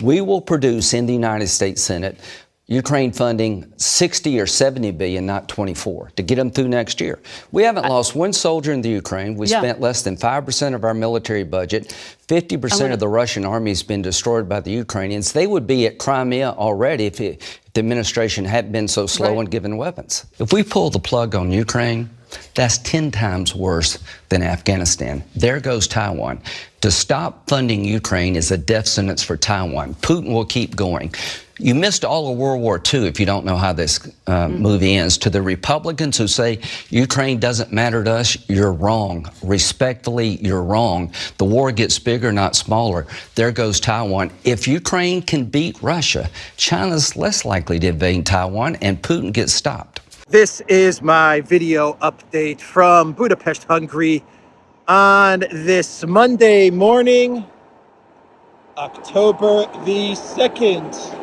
We will produce in the United States Senate Ukraine funding 60 or 70 billion, not 24, to get them through next year. We haven't lost one soldier in the Ukraine. We spent less than 5% of our military budget. 50% of the Russian army has been destroyed by the Ukrainians. They would be at Crimea already if the administration hadn't been so slow in giving weapons. If we pull the plug on Ukraine, that's 10 times worse than Afghanistan. There goes Taiwan. To stop funding Ukraine is a death sentence for Taiwan. Putin will keep going. You missed all of World War II if you don't know how this movie ends. To the Republicans who say Ukraine doesn't matter to us, you're wrong. Respectfully, you're wrong. The war gets bigger, not smaller. There goes Taiwan. If Ukraine can beat Russia, China's less likely to invade Taiwan, and Putin gets stopped. This is my video update from Budapest, Hungary on this Monday morning, October the 2nd.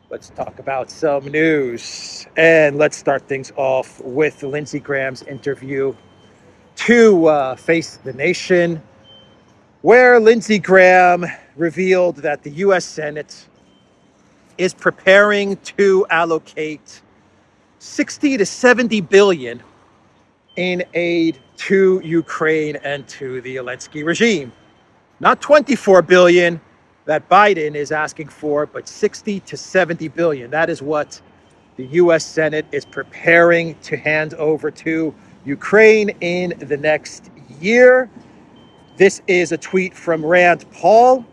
Let's talk about some news, and let's start things off with Lindsey Graham's interview to Face the Nation, where Lindsey Graham revealed that the U.S. Senate is preparing to allocate 60 to 70 billion in aid to Ukraine and to the Zelensky regime. Not 24 billion that Biden is asking for, but 60 to 70 billion. That is what the U.S. Senate is preparing to hand over to Ukraine in the next year. This is a tweet from Rand Paul.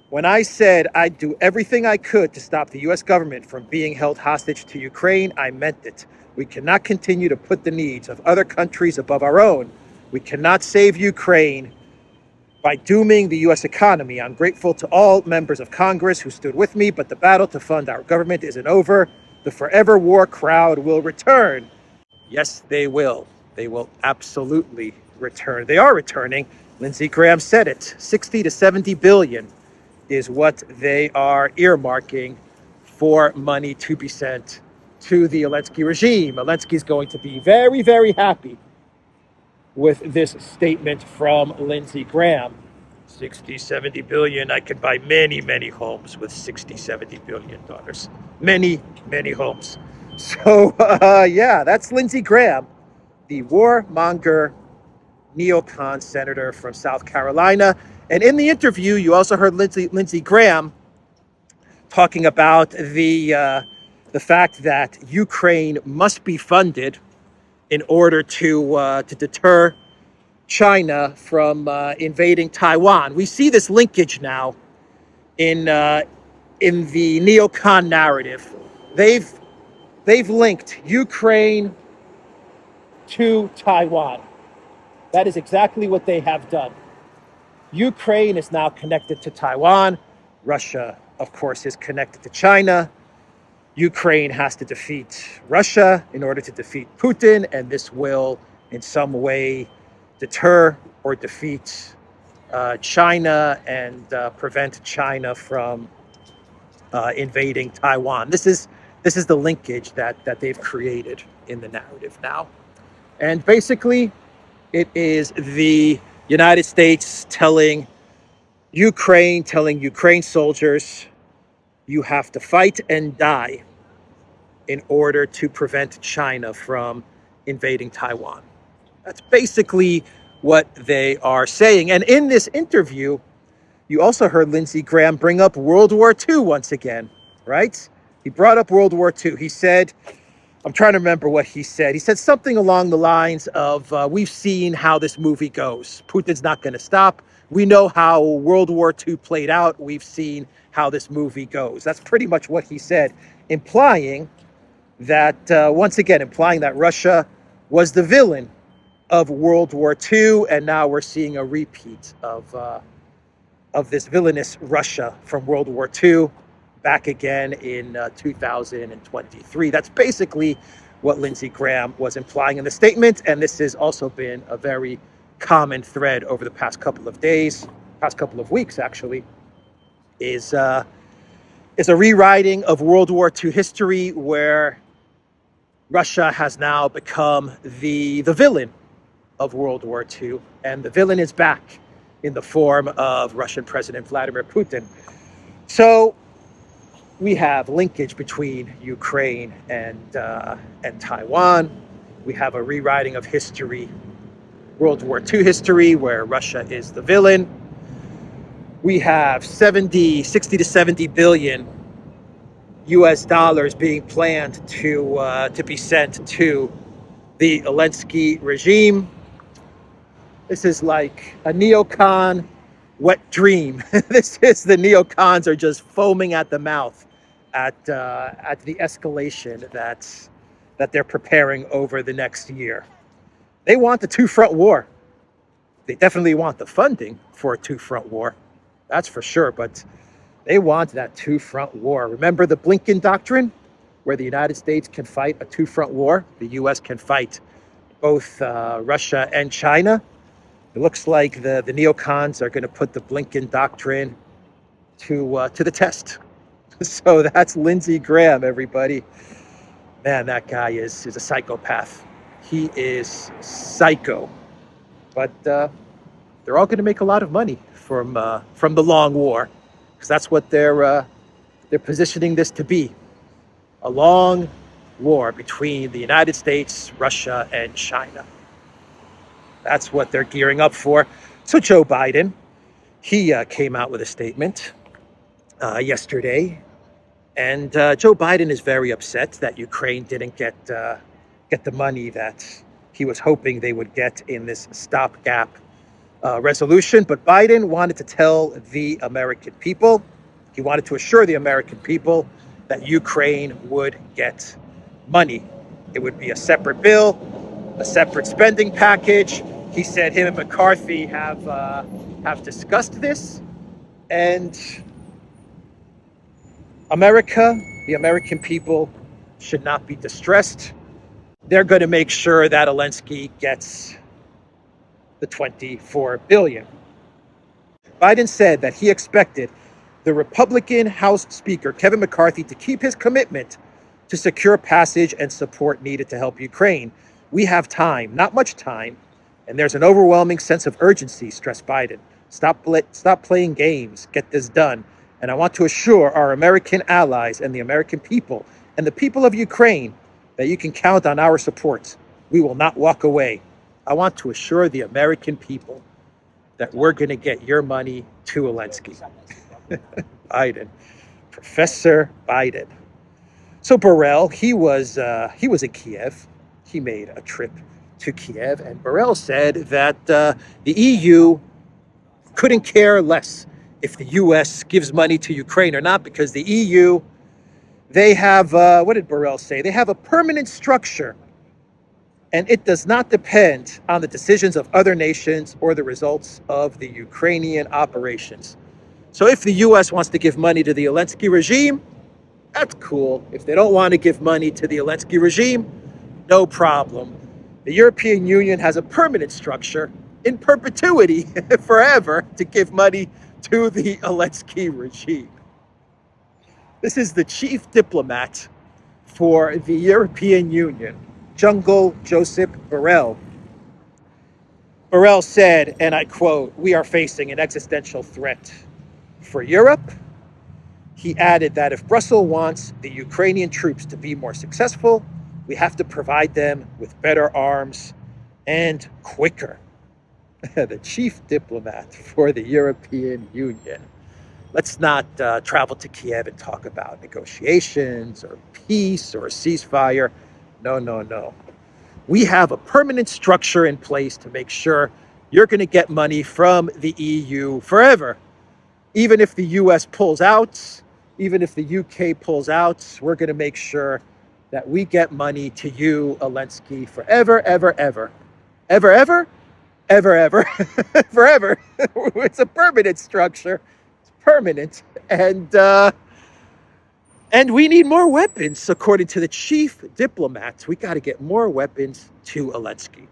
When I said I'd do everything I could to stop the U.S. government from being held hostage to Ukraine, I meant it. We cannot continue to put the needs of other countries above our own. We cannot save Ukraine by dooming the U.S. economy. I'm grateful to all members of Congress who stood with me, but the battle to fund our government isn't over. The forever war crowd will return. Yes, they will. They will absolutely return. They are returning. Lindsey Graham said it. 60 to 70 billion is what they are earmarking for money to be sent to the Zelensky regime. Zelensky is going to be very, very happy with this statement from Lindsey Graham. 60, 70 billion. I could buy many, many homes with 60, 70 billion dollars. Many, many homes. So, yeah, that's Lindsey Graham, the warmonger Neocon senator from South Carolina. And in the interview, you also heard Lindsey Graham talking about the fact that Ukraine must be funded in order to deter China from invading Taiwan. We see this linkage now in the Neocon narrative. They've linked Ukraine to Taiwan. That is exactly what they have done. Ukraine is now connected to Taiwan. Russia, of course, is connected to China. Ukraine has to defeat Russia in order to defeat Putin, and this will in some way deter or defeat China and prevent China from invading Taiwan. This is the linkage that they've created in the narrative now. And basically, it is the United States telling Ukraine soldiers, you have to fight and die in order to prevent China from invading Taiwan. That's basically what they are saying. And in this interview, you also heard Lindsey Graham bring up World War II once again, right? He brought up World War II. He said, I'm trying to remember what he said. He said something along the lines of, we've seen how this movie goes. Putin's not going to stop. We know how World War II played out. We've seen how this movie goes. That's pretty much what he said, implying that, once again, Russia was the villain of World War II, and now we're seeing a repeat of this villainous Russia from World War II back again in 2023. That's basically what Lindsey Graham was implying in the statement, and this has also been a very common thread over the past couple of weeks, actually, is a rewriting of World War II history where Russia has now become the villain of World War II, and the villain is back in the form of Russian President Vladimir Putin. So we have linkage between Ukraine and Taiwan. We have a rewriting of history, World War II history, where Russia is the villain. We have 60 to 70 billion US dollars being planned to be sent to the Zelensky regime. This is like a neocon wet dream. This is the neocons are just foaming at the mouth at the escalation that they're preparing over the next year. They want the two-front war. They definitely want the funding for a two-front war. That's for sure, but they want that two-front war. Remember the Blinken Doctrine, where the United States can fight a two-front war? The U.S. can fight both Russia and China. It looks like the neocons are going to put the Blinken Doctrine to the test. So that's Lindsey Graham, everybody. Man, that guy is a psychopath. He is psycho. But they're all going to make a lot of money from the long war, because that's what they're positioning this to be. A long war between the United States, Russia, and China. That's what they're gearing up for. So Joe Biden, he came out with a statement yesterday, and Joe Biden is very upset that Ukraine didn't get the money that he was hoping they would get in this stopgap resolution. But Biden wanted to tell the American people, he wanted to assure the American people that Ukraine would get money. It would be a separate bill, a separate spending package. He said him and McCarthy have discussed this, and America, the American people, should not be distressed. They're going to make sure that Zelensky gets the $24 billion. Biden said that he expected the Republican House Speaker, Kevin McCarthy, to keep his commitment to secure passage and support needed to help Ukraine. We have time, not much time, and there's an overwhelming sense of urgency, stressed Biden. Stop playing games, get this done. And I want to assure our American allies and the American people and the people of Ukraine that you can count on our support. We will not walk away. I want to assure the American people that we're going to get your money to Zelensky. Biden, Professor Biden. So Borrell, he was in Kiev. He made a trip to Kiev, and Borrell said that the EU couldn't care less if the U.S. gives money to Ukraine or not, because the EU, they have, what did Borrell say? They have a permanent structure, and it does not depend on the decisions of other nations or the results of the Ukrainian operations. So if the U.S. wants to give money to the Zelensky regime, that's cool. If they don't want to give money to the Zelensky regime, no problem. The European Union has a permanent structure in perpetuity forever to give money to the Zelensky regime. This is the chief diplomat for the European Union, Jungle Joseph Borrell. Borrell said, and I quote, "We are facing an existential threat for Europe." He added that if Brussels wants the Ukrainian troops to be more successful, we have to provide them with better arms and quicker. The chief diplomat for the European Union. Let's not travel to Kiev and talk about negotiations or peace or a ceasefire. No. We have a permanent structure in place to make sure you're going to get money from the EU forever. Even if the US pulls out, even if the UK pulls out, we're going to make sure that we get money to you, Zelensky, forever, ever, ever. Ever, ever? Ever, ever. Forever. It's a permanent structure. It's permanent. And we need more weapons, according to the chief diplomat. We got to get more weapons to Zelensky.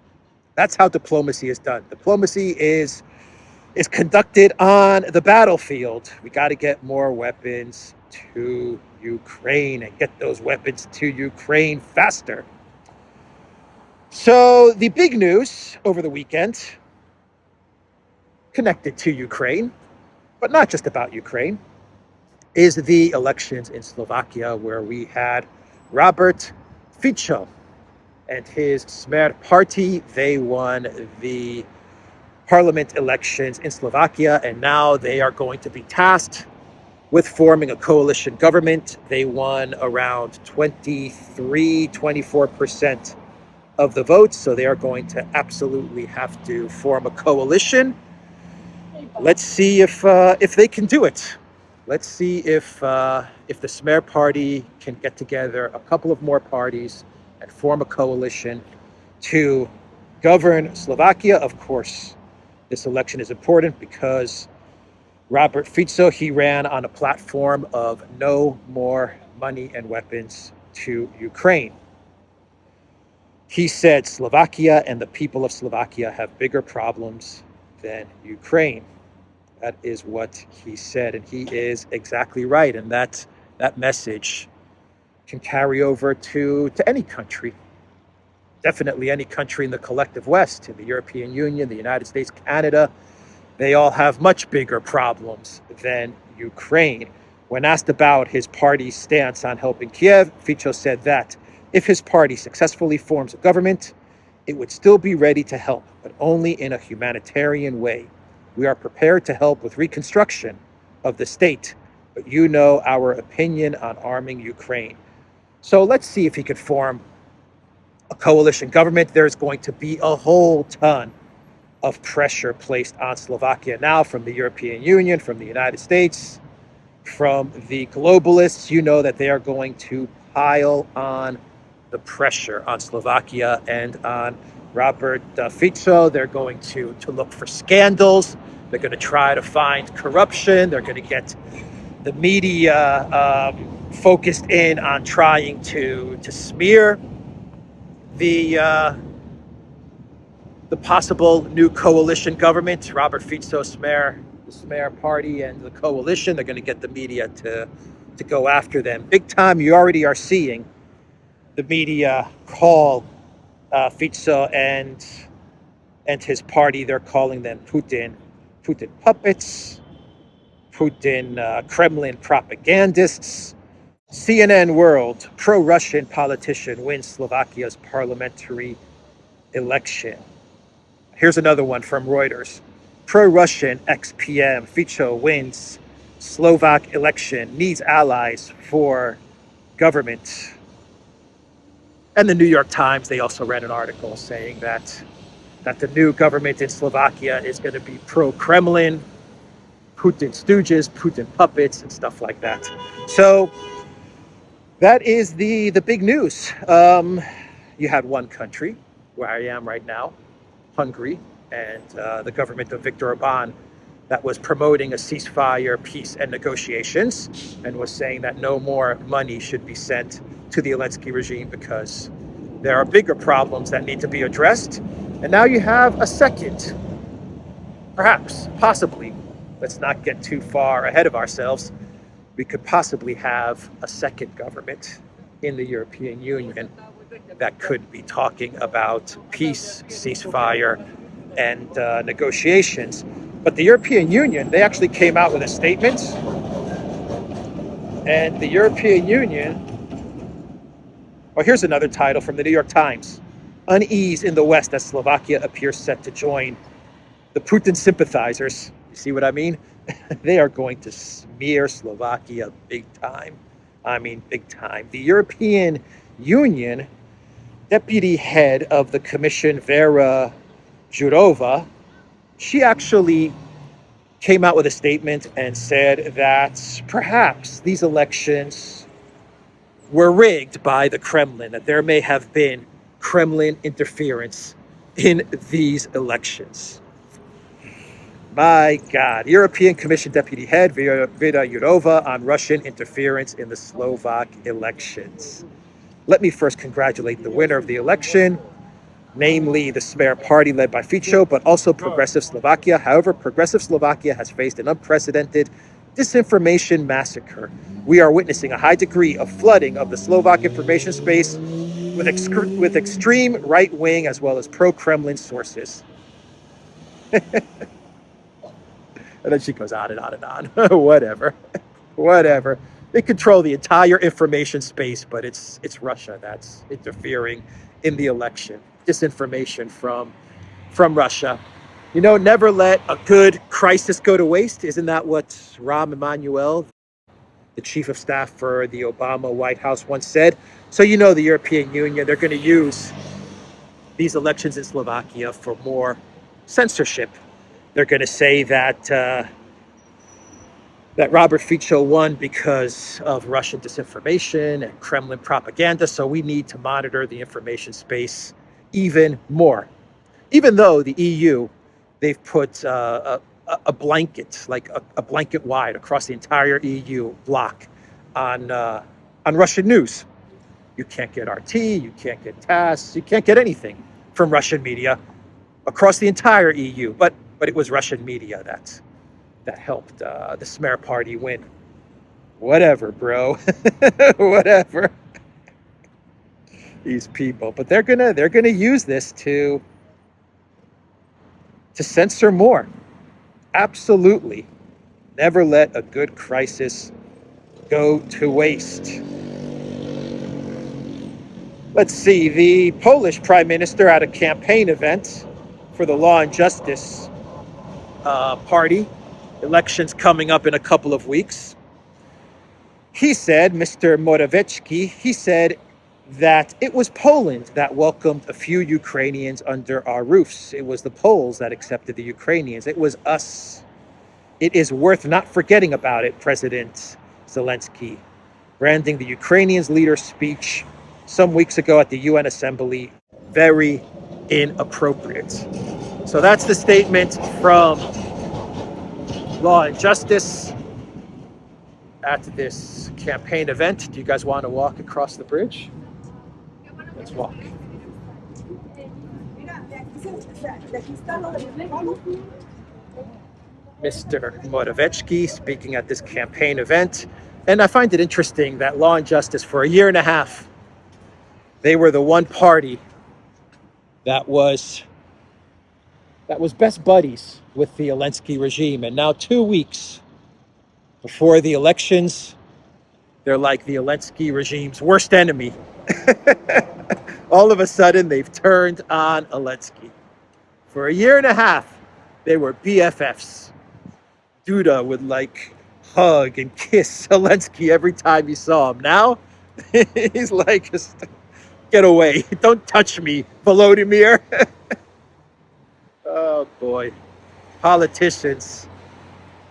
That's how diplomacy is done. Diplomacy is conducted on the battlefield. We got to get more weapons to Ukraine and get those weapons to Ukraine faster. So the big news over the weekend, connected to Ukraine, but not just about Ukraine, is the elections in Slovakia, where we had Robert Fico and his Smer party. They won the parliament elections in Slovakia, and now they are going to be tasked with forming a coalition government. They won around 24% of the votes, so they are going to absolutely have to form a coalition. Let's see if they can do it. Let's see if the Smer party can get together a couple of more parties and form a coalition to govern Slovakia. Of course, this election is important because Robert Fico, he ran on a platform of no more money and weapons to Ukraine. He said Slovakia and the people of Slovakia have bigger problems than Ukraine. That is what he said, and he is exactly right. And that message can carry over to any country. Definitely any country in the collective West, in the European Union, the United States, Canada. They all have much bigger problems than Ukraine. When asked about his party's stance on helping Kiev, Fico said that if his party successfully forms a government, it would still be ready to help, but only in a humanitarian way. We are prepared to help with reconstruction of the state, but you know our opinion on arming Ukraine. So let's see if he could form a coalition government. There's going to be a whole ton of pressure placed on Slovakia now from the European Union, from the United States, from the globalists. You know that they are going to pile on the pressure on Slovakia and on Robert Fico. They're going to look for scandals. They're going to try to find corruption. They're going to get the media focused in on trying to smear the possible new coalition government. Robert Fico, the Smer party, and the coalition. They're going to get the media to go after them big time. You already are seeing the media call Fico and his party. They're calling them Putin puppets, Putin Kremlin propagandists. CNN World, pro-Russian politician wins Slovakia's parliamentary election. Here's another one from Reuters. Pro-Russian ex-PM Fico wins Slovak election, needs allies for government. And the New York Times, they also ran an article saying that the new government in Slovakia is going to be pro-Kremlin, Putin stooges, Putin puppets, and stuff like that. So that is the big news. You had one country, where I am right now, Hungary, and the government of Viktor Orbán, that was promoting a ceasefire, peace, and negotiations, and was saying that no more money should be sent to the Zelensky regime because there are bigger problems that need to be addressed. And now you have a second, perhaps, possibly, let's not get too far ahead of ourselves, we could possibly have a second government in the European Union that could be talking about peace, ceasefire, and negotiations. But the European Union, they actually came out with a statement, and the European Union, well, here's another title from the New York Times. Unease in the West as Slovakia appears set to join the Putin sympathizers. You see what I mean? They are going to smear Slovakia big time. I mean, big time. The European Union deputy head of the Commission, Vera Jourova, she actually came out with a statement and said that perhaps these elections were rigged by the Kremlin, that there may have been Kremlin interference in these elections. My God. European Commission Deputy Head Vera Jourova on Russian interference in the Slovak elections. Let me first congratulate the winner of the election, namely the Smer party led by Fico, but also Progressive Slovakia. However, Progressive Slovakia has faced an unprecedented disinformation massacre. We are witnessing a high degree of flooding of the Slovak information space with extreme right-wing as well as pro-Kremlin sources. And then she goes on and on and on. Whatever. They control the entire information space, but it's Russia that's interfering in the election. Disinformation from Russia. Never let a good crisis go to waste. Isn't that what Rahm Emanuel, the chief of staff for the Obama White House, once said? So the European Union, they're going to use these elections in Slovakia for more censorship. They're going to say that Robert Fico won because of Russian disinformation and Kremlin propaganda. So we need to monitor the information space even more. Even though the EU, they've put a blanket, like a blanket wide across the entire EU block on Russian news. You can't get RT, you can't get TASS, you can't get anything from Russian media across the entire EU. But it was Russian media that helped the Smer party win. Whatever, bro. Whatever. These people, but they're gonna use this to censor more. Absolutely. Never let a good crisis go to waste. Let's see, the Polish prime minister at a campaign event for the Law and Justice party, elections coming up in a couple of weeks. He said, Mr. Morawiecki, he said that it was Poland that welcomed a few Ukrainians under our roofs. It was the Poles that accepted the Ukrainians. It was us. It is worth not forgetting about it, President Zelensky, branding the Ukrainians' leader's speech some weeks ago at the UN Assembly very inappropriate. So that's the statement from Law and Justice at this campaign event. Do you guys want to walk across the bridge? Let's walk. Mr. Morawiecki speaking at this campaign event. And I find it interesting that Law and Justice, for a year and a half, they were the one party that was best buddies with the Zelensky regime. And now 2 weeks before the elections, they're like the Zelensky regime's worst enemy. All of a sudden, they've turned on Zelensky. For a year and a half, they were BFFs. Duda would hug and kiss Zelensky every time he saw him. Now, he's like, just get away. Don't touch me, Volodymyr. Oh, boy. Politicians.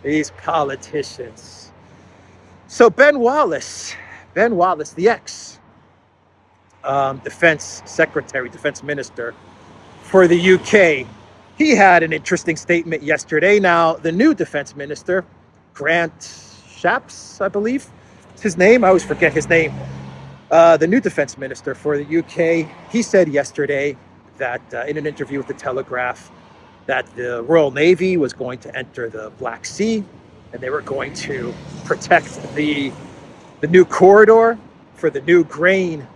These politicians. So Ben Wallace, the ex defense secretary, defense minister for the UK, he had an interesting statement yesterday. Now, the new defense minister, Grant Shapps, I believe is his name. I always forget his name. The new defense minister for the UK, he said yesterday that in an interview with The Telegraph, that the Royal Navy was going to enter the Black Sea and they were going to protect the new corridor for the new grain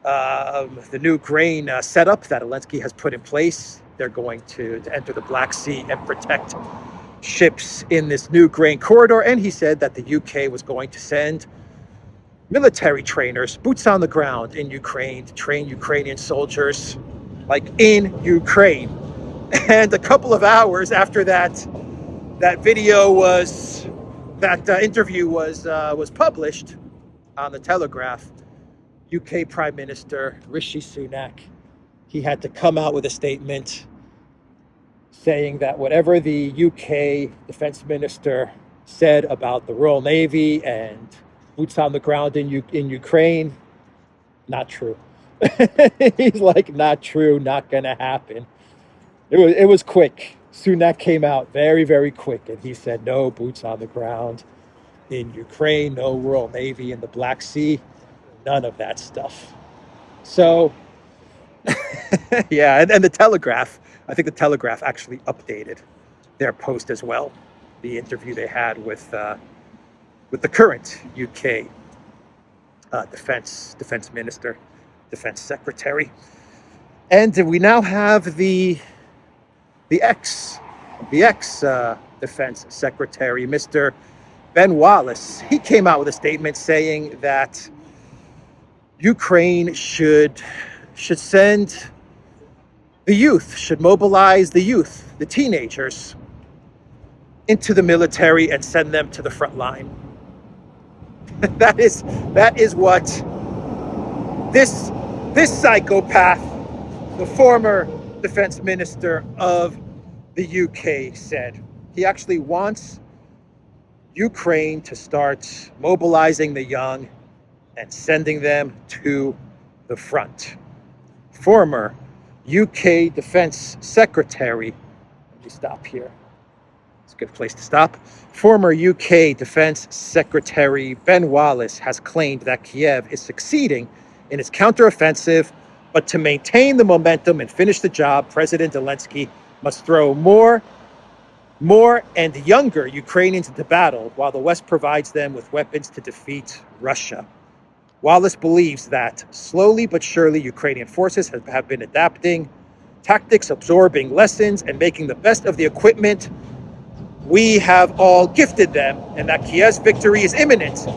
setup that Zelensky has put in place. They're going to enter the Black Sea and protect ships in this new grain corridor. And he said that the UK was going to send military trainers, boots on the ground in Ukraine, to train Ukrainian soldiers, in Ukraine. And a couple of hours after that interview was published on The Telegraph, UK Prime Minister Rishi Sunak, he had to come out with a statement saying that whatever the UK defense minister said about the Royal Navy and boots on the ground in Ukraine, not true. He's like, not true, not gonna happen. It was quick. Sunak came out very, very quick, and he said no boots on the ground in Ukraine, no Royal Navy in the Black Sea, none of that stuff. So, yeah, and The Telegraph, I think The Telegraph actually updated their post as well, the interview they had with the current UK defense minister. defense secretary. And we now have the ex defense secretary, Mr. Ben Wallace. He came out with a statement saying that Ukraine should send the youth, should mobilize the youth, the teenagers, into the military and send them to the front line. that is what this psychopath, the former defense minister of the UK, said. He actually wants Ukraine to start mobilizing the young and sending them to the front. Former UK Defense Secretary, let me stop here. It's a good place to stop. Former UK Defense Secretary Ben Wallace has claimed that Kiev is succeeding in its counteroffensive, but to maintain the momentum and finish the job, President Zelensky must throw more and younger Ukrainians into battle while the West provides them with weapons to defeat Russia. Wallace believes that slowly but surely Ukrainian forces have been adapting tactics, absorbing lessons, and making the best of the equipment we have all gifted them, and that Kiev's victory is imminent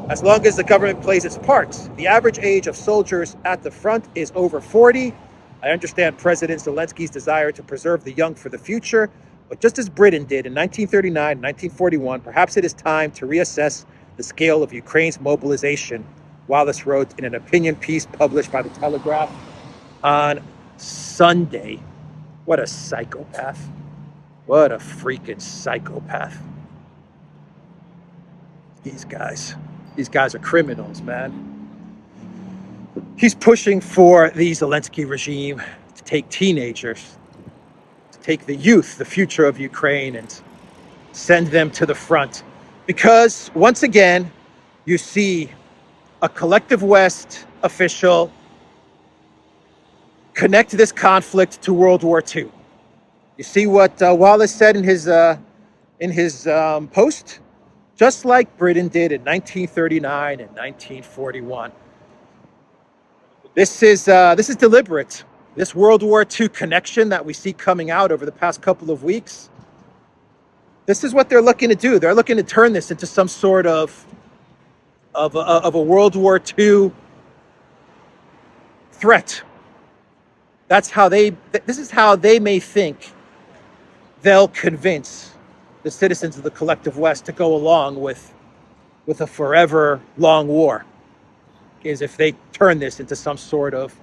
as long as the government plays its part. The average age of soldiers at the front is over 40. I understand President Zelensky's desire to preserve the young for the future, but just as Britain did in 1939 and 1941, perhaps it is time to reassess the scale of Ukraine's mobilization, Wallace wrote in an opinion piece published by The Telegraph on Sunday. What a psychopath. What a freaking psychopath. These guys are criminals, man. He's pushing for the Zelensky regime to take teenagers, to take the youth, the future of Ukraine, and send them to the front. Because once again, you see a collective West official connect this conflict to World War II. You see what Wallace said in his post? Just like Britain did in 1939 and 1941. This is deliberate. This World War II connection that we see coming out over the past couple of weeks, this is what they're looking to do. They're looking to turn this into some sort of a World War II threat. This is how they may think they'll convince the citizens of the collective West to go along with a forever long war, is if they turn this into some sort of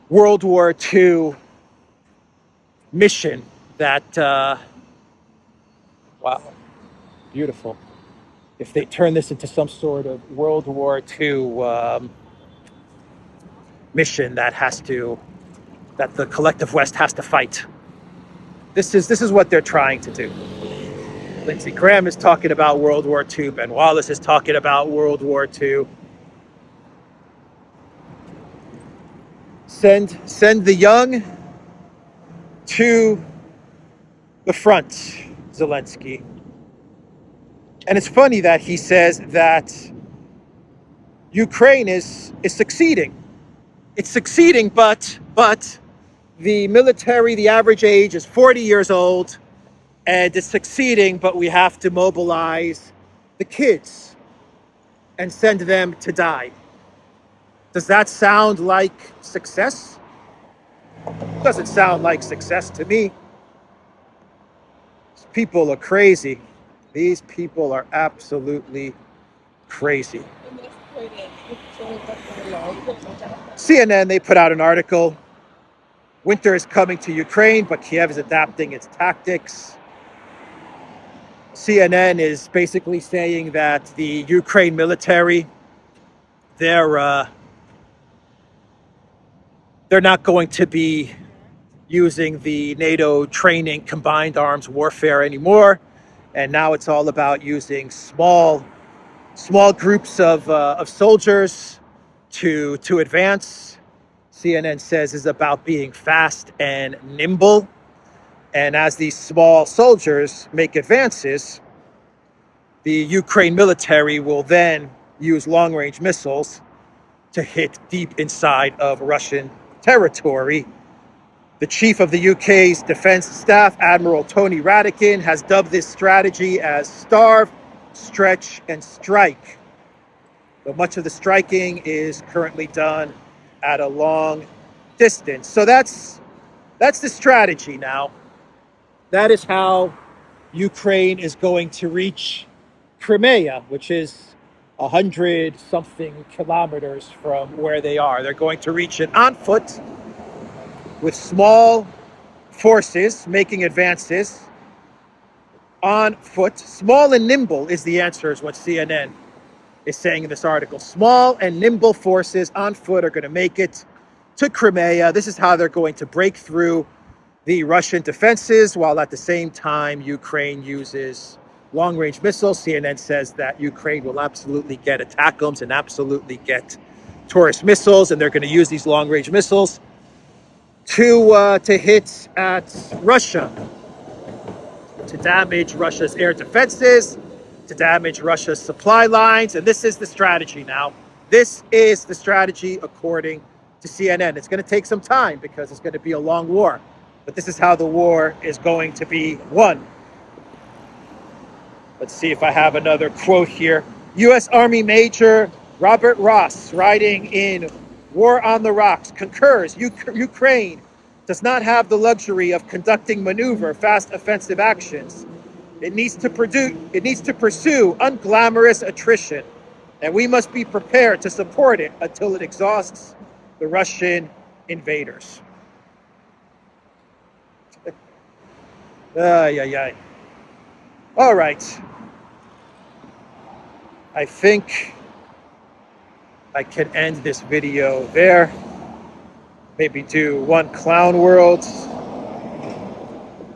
World War II mission that, wow, beautiful. If they turn this into some sort of World War II mission that the collective West has to fight. This is what they're trying to do. Lindsey Graham is talking about World War II. Ben Wallace is talking about World War II. Send the young to the front, Zelensky. And it's funny that he says that Ukraine is succeeding. It's succeeding, but the military, the average age is 40 years old, and it's succeeding, but we have to mobilize the kids and send them to die. Does that sound like success? Doesn't sound like success to me. These people are crazy. These people are absolutely crazy. CNN, they put out an article. Winter is coming to Ukraine, but Kiev is adapting its tactics. CNN is basically saying that the Ukraine military, they're not going to be using the NATO training combined arms warfare anymore, and now it's all about using small groups of soldiers to advance. CNN says is about being fast and nimble. And as these small soldiers make advances, the Ukraine military will then use long-range missiles to hit deep inside of Russian territory. The chief of the UK's defense staff, Admiral Tony Radakin, has dubbed this strategy as starve, stretch, and strike. But much of the striking is currently done at a long distance. So that's the strategy now. That is how Ukraine is going to reach Crimea, which is 100-something kilometers from where they are. They're going to reach it on foot with small forces making advances on foot. Small and nimble is the answer, is what CNN is saying in this article. Small and nimble forces on foot are going to make it to Crimea. This is how they're going to break through the Russian defenses, while at the same time Ukraine uses long-range missiles. CNN says that Ukraine will absolutely get ATACMS and absolutely get Taurus missiles, and they're going to use these long-range missiles to hit at Russia, to damage Russia's air defenses, to damage Russia's supply lines. And this is the strategy now. This is the strategy according to CNN. It's going to take some time because it's going to be a long war, but this is how the war is going to be won. Let's see if I have another quote here. U.S. Army Major Robert Ross, writing in War on the Rocks, concurs Ukraine does not have the luxury of conducting maneuver fast offensive actions. It needs to pursue unglamorous attrition, and we must be prepared to support it until it exhausts the Russian invaders. All right. I think I can end this video there. Maybe do one clown world.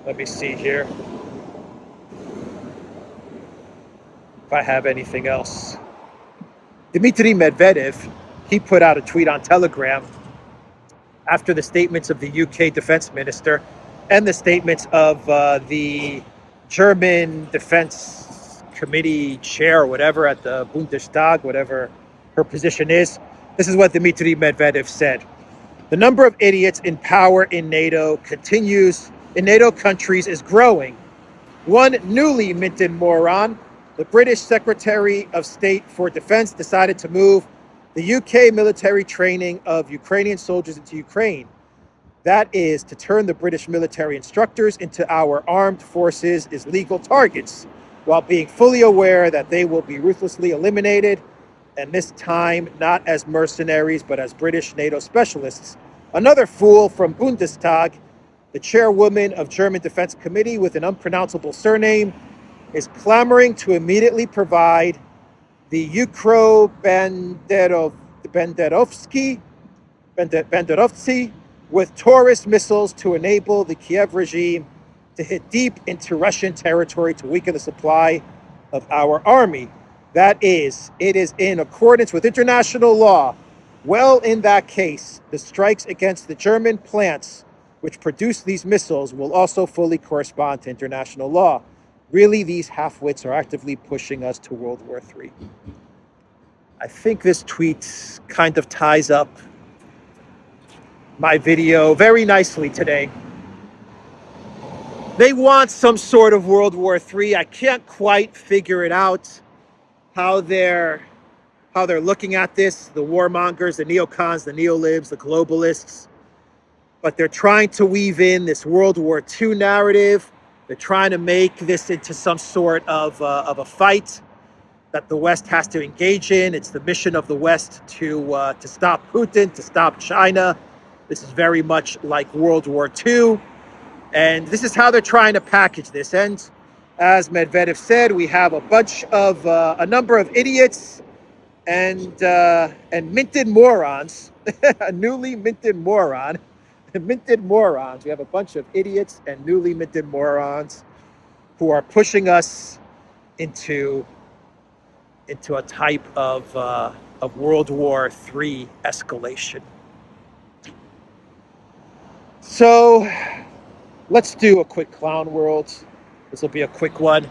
Let me see here if I have anything else. Dmitry Medvedev, he put out a tweet on Telegram after the statements of the UK defense minister and the statements of the German defense committee chair or whatever at the Bundestag, whatever her position is. This is what Dmitry Medvedev said. The number of idiots in power in NATO countries is growing. One newly minted moron, the British Secretary of State for Defense, decided to move the UK military training of Ukrainian soldiers into Ukraine. That is to turn the British military instructors into our armed forces as legal targets, while being fully aware that they will be ruthlessly eliminated, and this time not as mercenaries, but as British NATO specialists. Another fool from Bundestag, the chairwoman of German Defense Committee with an unpronounceable surname, is clamoring to immediately provide the Banderovtsky with Taurus missiles to enable the Kiev regime to hit deep into Russian territory to weaken the supply of our army. It is in accordance with international law. Well, in that case, the strikes against the German plants which produce these missiles will also fully correspond to international law. Really, these halfwits are actively pushing us to World War III. I think this tweet kind of ties up my video very nicely today. They want some sort of World War III. I can't quite figure it out how they're looking at this, the warmongers, the neocons, the neolibs, the globalists. But they're trying to weave in this World War II narrative. They're trying to make this into some sort of a fight that the West has to engage in. It's the mission of the West to stop Putin, to stop China. This is very much like World War II. And this is how they're trying to package this. And as Medvedev said, we have a number of idiots and minted morons, a newly minted moron, minted morons. We have a bunch of idiots and newly minted morons who are pushing us into a type of World War III escalation. So let's do a quick clown world. This will be a quick one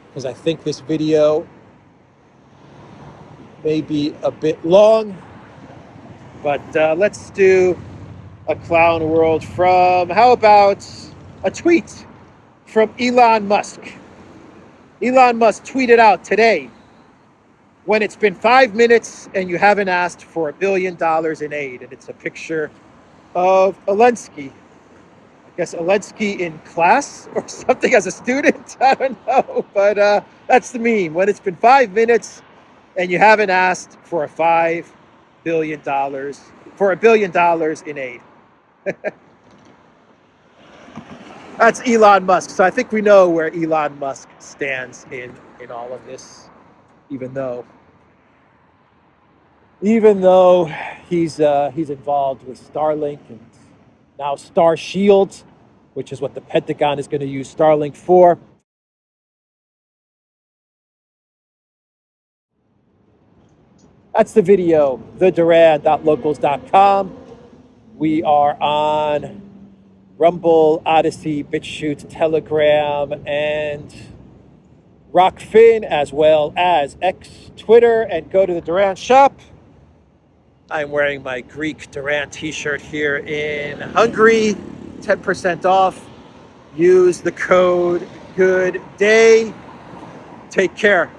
because I think this video may be a bit long. But let's do a clown world from, how about a tweet from Elon Musk? Elon Musk tweeted out today, when it's been 5 minutes and you haven't asked for $1 billion in aid. And it's a picture of Zelensky. I guess Zelensky in class or something as a student. I don't know. But that's the meme. When it's been 5 minutes and you haven't asked for $1 billion in aid. That's Elon Musk. So I think we know where Elon Musk stands in all of this, even though he's involved with Starlink and now Star Shield, which is what the Pentagon is going to use Starlink for. That's the video, theduran.locals.com. We are on Rumble, ODYSEE, BitChute, Telegram, and Rockfin, as well as X, Twitter, and go to the Duran shop. I'm wearing my Greek Duran t-shirt here in Hungary, 10% off. Use the code GOODDAY. Take care.